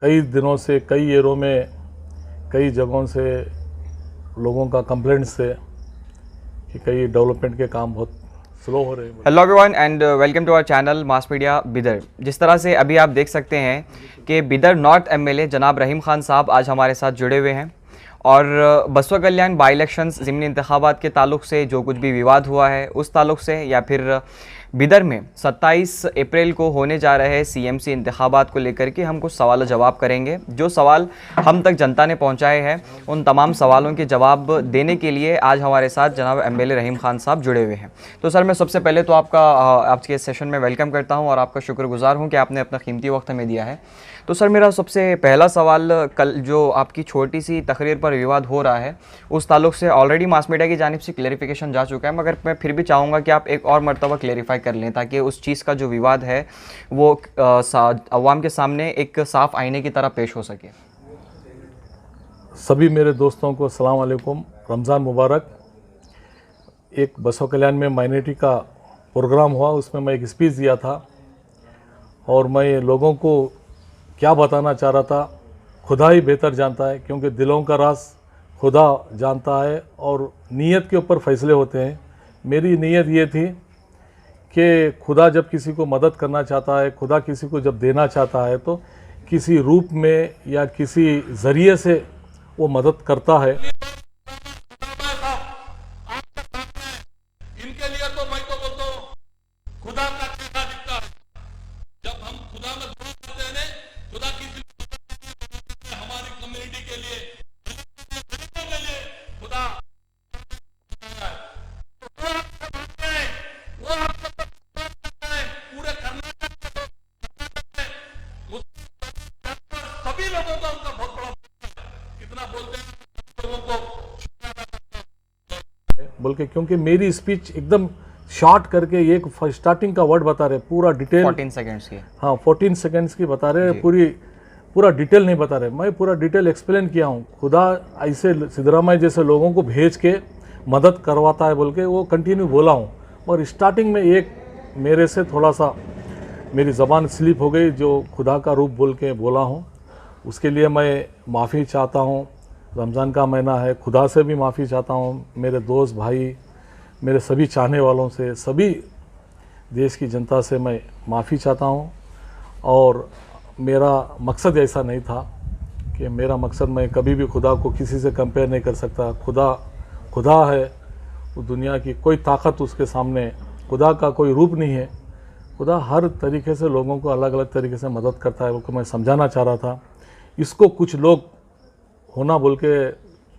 कई दिनों से कई एरियो में कई जगहों से लोगों का कंप्लेंट्स थे कि कई डेवलपमेंट के काम बहुत स्लो हो रहे हैं। Hello everyone and welcome to our channel mass media बिदर। जिस तरह से अभी आप देख सकते हैं कि बिदर नॉर्थ एमएलए जनाब रहीम खान साहब आज हमारे साथ जुड़े हुए हैं और बसवा कल्याण बाई इलेक्शंस ज़िमनी इंतखाबात के ताल्लुक से जो कुछ भी विवाद हुआ है उस ताल्लुक से या फिर बिदर में 27 अप्रैल को होने जा रहे सीएमसी इंतखाबात को लेकर के हम कुछ सवाल जवाब करेंगे। जो सवाल हम तक जनता ने पहुंचाए हैं उन तमाम सवालों के जवाब देने के लिए आज हमारे साथ जनाब एमएलए रहीम खान साहब जुड़े हुए हैं। तो सर, मैं सबसे पहले तो आपका आज के सेशन में वेलकम करता हूं और आपका शुक्रगुजार हूं कि आपने अपना कीमती वक्त हमें दिया है। तो सर, मेरा सबसे पहला सवाल, कल जो आपकी छोटी सी तकरीर पर विवाद हो रहा है उस ताल्लुक से ऑलरेडी मास मीडिया की जानिब से क्लेरिफिकेशन जा चुका है, मगर मैं फिर भी चाहूँगा कि आप एक और मरतबा क्लेरिफाई कर लें ताकि उस चीज़ का जो विवाद है वो अवाम के सामने एक साफ आईने की तरह पेश हो सके। सभी मेरे दोस्तों को अस्सलाम वालेकुम, रमज़ान मुबारक। एक बसवा कल्याण में माइनॉरिटी का प्रोग्राम हुआ, उसमें मैं एक स्पीच दिया था और मैं लोगों को क्या बताना चाह रहा था, खुदा ही बेहतर जानता है, क्योंकि दिलों का राज खुदा जानता है और नीयत के ऊपर फैसले होते हैं। मेरी नीयत ये थी कि खुदा जब किसी को मदद करना चाहता है, खुदा किसी को जब देना चाहता है तो किसी रूप में या किसी ज़रिए से वो मदद करता है। इनके लिए तो मैं तो बोलता हूँ खुदा का चेहरा दिखता है। जब हम खुदा में दुआ करते हैं ना, खुदा किसी हमारी कम्युनिटी के लिए खुदा वो आपको पूरे कर्नाटक सभी लोगों का उनका बहुत बड़ा कितना बोलते हैं लोगों को बोल के, क्योंकि मेरी स्पीच एकदम शॉर्ट करके एक स्टार्टिंग का वर्ड बता रहे, पूरा डिटेल 14 सेकेंड्स की। हाँ 14 सेकेंड्स की बता रहे, पूरा डिटेल नहीं बता रहे। मैं पूरा डिटेल एक्सप्लेन किया हूँ। खुदा ऐसे सिद्धरामैया जैसे लोगों को भेज के मदद करवाता है बोल के वो कंटिन्यू बोला हूँ। और स्टार्टिंग में एक मेरे से थोड़ा सा मेरी ज़बान स्लिप हो गई, जो खुदा का रूप बोल के बोला हूँ, उसके लिए मैं माफ़ी चाहता हूँ। रमज़ान का महीना है, खुदा से भी माफ़ी चाहता हूँ, मेरे दोस्त भाई, मेरे सभी चाहने वालों से, सभी देश की जनता से मैं माफ़ी चाहता हूँ। और मेरा मकसद ऐसा नहीं था कि मेरा मकसद, मैं कभी भी खुदा को किसी से कंपेयर नहीं कर सकता। खुदा है, वो दुनिया की कोई ताकत उसके सामने, खुदा का कोई रूप नहीं है। खुदा हर तरीके से लोगों को अलग अलग तरीके से मदद करता है, वो मैं समझाना चाह रहा था। इसको कुछ लोग होना बोल के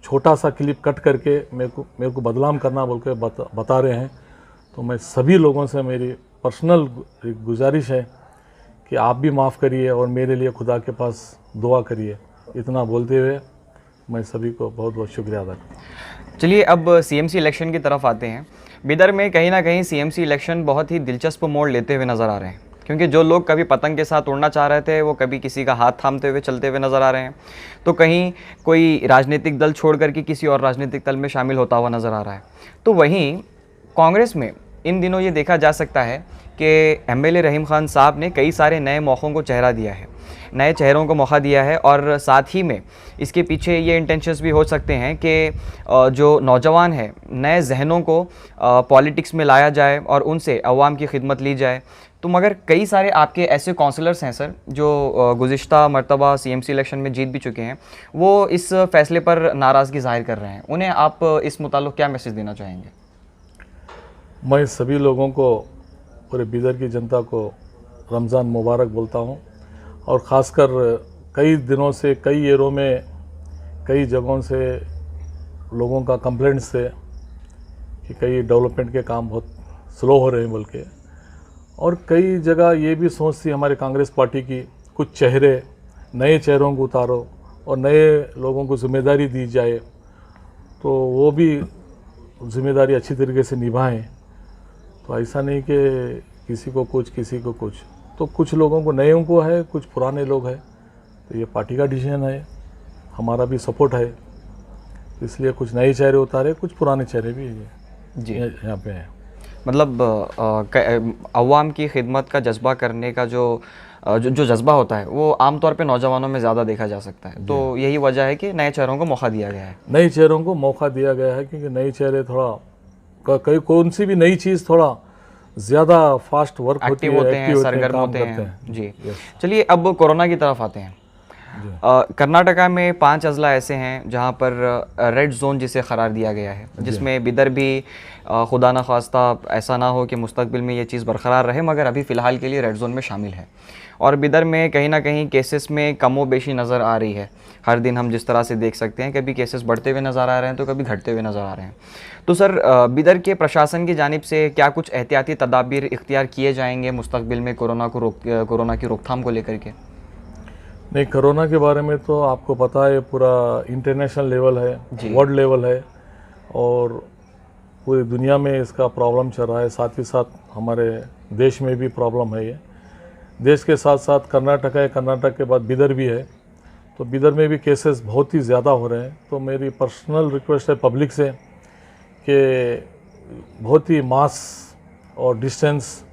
छोटा सा क्लिप कट करके मेरे को बदनाम करना बोल के बता रहे हैं। तो मैं सभी लोगों से मेरी पर्सनल गुजारिश है कि आप भी माफ़ करिए और मेरे लिए खुदा के पास दुआ करिए। इतना बोलते हुए मैं सभी को बहुत बहुत शुक्रिया अदा करता हूँ। चलिए, अब सीएमसी इलेक्शन की तरफ आते हैं। बिदर में कहीं ना कहीं सीएमसी इलेक्शन बहुत ही दिलचस्प मोड़ लेते हुए नज़र आ रहे हैं, क्योंकि जो लोग कभी पतंग के साथ उड़ना चाह रहे थे वो कभी किसी का हाथ थामते हुए चलते हुए नज़र आ रहे हैं, तो कहीं कोई राजनीतिक दल छोड़ करके किसी और राजनीतिक दल में शामिल होता हुआ नज़र आ रहा है। तो वहीं कांग्रेस में इन दिनों ये देखा जा सकता है कि एमएलए रहीम खान साहब ने कई सारे नए मौक़ों को चेहरा दिया है, नए चेहरों को मौका दिया है, और साथ ही में इसके पीछे ये इंटेंशंस भी हो सकते हैं कि जो नौजवान है, नए जहनों को पॉलिटिक्स में लाया जाए और उनसे अवाम की खिदमत ली जाए। तो मगर कई सारे आपके ऐसे काउंसलर्स हैं सर जो गुज़िश्ता मरतबा सीएमसी इलेक्शन में जीत भी चुके हैं, वो इस फैसले पर नाराज़गी ज़ाहिर कर रहे हैं। उन्हें आप इस मुताल्लिक़ क्या मैसेज देना चाहेंगे? मैं सभी लोगों को, पूरे बिदर की जनता को रमज़ान मुबारक बोलता हूँ। और ख़ासकर कई दिनों से कई एरियो में कई जगहों से लोगों का कंप्लेंट्स थे कि कई डेवलपमेंट के काम बहुत स्लो हो रहे हैं बोल के। और कई जगह ये भी सोच थी हमारे कांग्रेस पार्टी की, कुछ चेहरे, नए चेहरों को उतारो और नए लोगों को जिम्मेदारी दी जाए, तो वो भी जिम्मेदारी अच्छी तरीके से निभाएं। तो ऐसा नहीं कि किसी को कुछ किसी को कुछ, तो कुछ लोगों को नए को है, कुछ पुराने लोग हैं। तो ये पार्टी का डिसीजन है, हमारा भी सपोर्ट है, इसलिए कुछ नए चेहरे उतारे, कुछ पुराने चेहरे भी जी यहाँ पे हैं। मतलब अवाम की खिदमत का जज्बा करने का जो जज्बा होता है वो आमतौर पे नौजवानों में ज़्यादा देखा जा सकता है, तो यही वजह है कि नए चेहरों को मौका दिया गया है। नए चेहरों को मौका दिया गया है क्योंकि नए चेहरे थोड़ा कौन सी भी नई चीज़ थोड़ा ज़्यादा फास्ट वर्क होती एक्टिव है, होते हैं, एक्टिव सरगर्म काम होते करते हैं जी। चलिए अब कोरोना की तरफ आते हैं। कर्नाटका में 5 अजला ऐसे हैं जहां पर रेड जोन जिसे करार दिया गया है, जिसमें बिदर भी खुदा न खास्ता ऐसा ना हो कि मुस्तकबिल में ये चीज़ बरकरार रहे, मगर अभी फ़िलहाल के लिए रेड जोन में शामिल है। और बिदर में कहीं ना कहीं केसेस में कमो बेशी नज़र आ रही है। हर दिन हम जिस तरह से देख सकते हैं, कभी केसेस बढ़ते हुए नज़र आ रहे हैं तो कभी घटते हुए नज़र आ रहे हैं। तो सर, बिदर के प्रशासन की जानिब से क्या कुछ एहतियाती तदाबीर इख्तियार किए जाएंगे मुस्तकबिल में कोरोना की रोकथाम को लेकर के? नहीं, कोरोना के बारे में तो आपको पता है पूरा इंटरनेशनल लेवल है, वर्ल्ड लेवल है और पूरी दुनिया में इसका प्रॉब्लम चल रहा है। साथ ही साथ हमारे देश में भी प्रॉब्लम है। ये देश के साथ साथ कर्नाटक है, कर्नाटक के बाद बिदर भी है, तो बिदर में भी केसेस बहुत ही ज़्यादा हो रहे हैं। तो मेरी पर्सनल रिक्वेस्ट है पब्लिक से कि बहुत ही मास्क और डिस्टेंस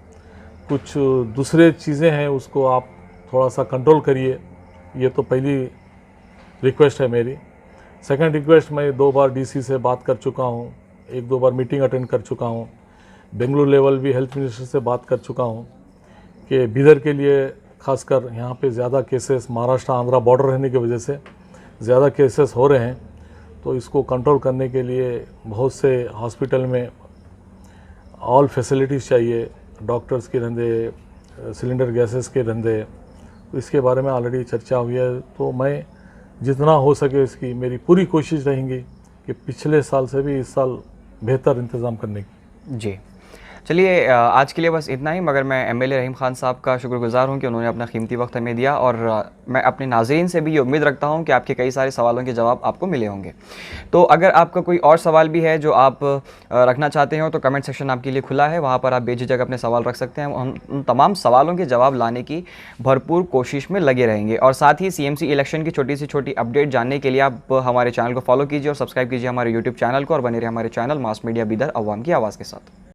कुछ दूसरे चीज़ें हैं उसको आप थोड़ा सा कंट्रोल करिए। ये तो पहली रिक्वेस्ट है मेरी। सेकंड रिक्वेस्ट, मैं 2 बार डीसी से बात कर चुका हूँ, 1-2 बार मीटिंग अटेंड कर चुका हूँ। बेंगलुरु लेवल भी हेल्थ मिनिस्टर से बात कर चुका हूँ कि बिदर के लिए खासकर यहाँ पे ज़्यादा केसेस महाराष्ट्र आंध्रा बॉर्डर रहने की वजह से ज़्यादा केसेस हो रहे हैं, तो इसको कंट्रोल करने के लिए बहुत से हॉस्पिटल में ऑल फैसिलिटीज़ चाहिए, डॉक्टर्स के धंधे, सिलेंडर गैसेस के धंधे, तो इसके बारे में ऑलरेडी चर्चा हुई है। तो मैं जितना हो सके इसकी मेरी पूरी कोशिश रहेंगी कि पिछले साल से भी इस साल बेहतर इंतज़ाम करने की। जी, चलिए आज के लिए बस इतना ही, मगर मैं एमएलए रहीम खान साहब का शुक्रगुजार हूं कि उन्होंने अपना कीमती वक्त हमें दिया और मैं अपने नाज़रीन से भी ये उम्मीद रखता हूं कि आपके कई सारे सवालों के जवाब आपको मिले होंगे। तो अगर आपका कोई और सवाल भी है जो आप रखना चाहते हो तो कमेंट सेक्शन आपके लिए खुला है, वहाँ पर आप बेझिझक अपने सवाल रख सकते हैं। हम उन तमाम सवालों के जवाब लाने की भरपूर कोशिश में लगे रहेंगे। और साथ ही CMC इलेक्शन की छोटी से छोटी अपडेट जानने के लिए आप हमारे चैनल को फॉलो कीजिए और सब्सक्राइब कीजिए हमारे यूट्यूब चैनल को, और बने रहिए हमारे चैनल मास मीडिया बिदर अवाम की आवाज़ के साथ।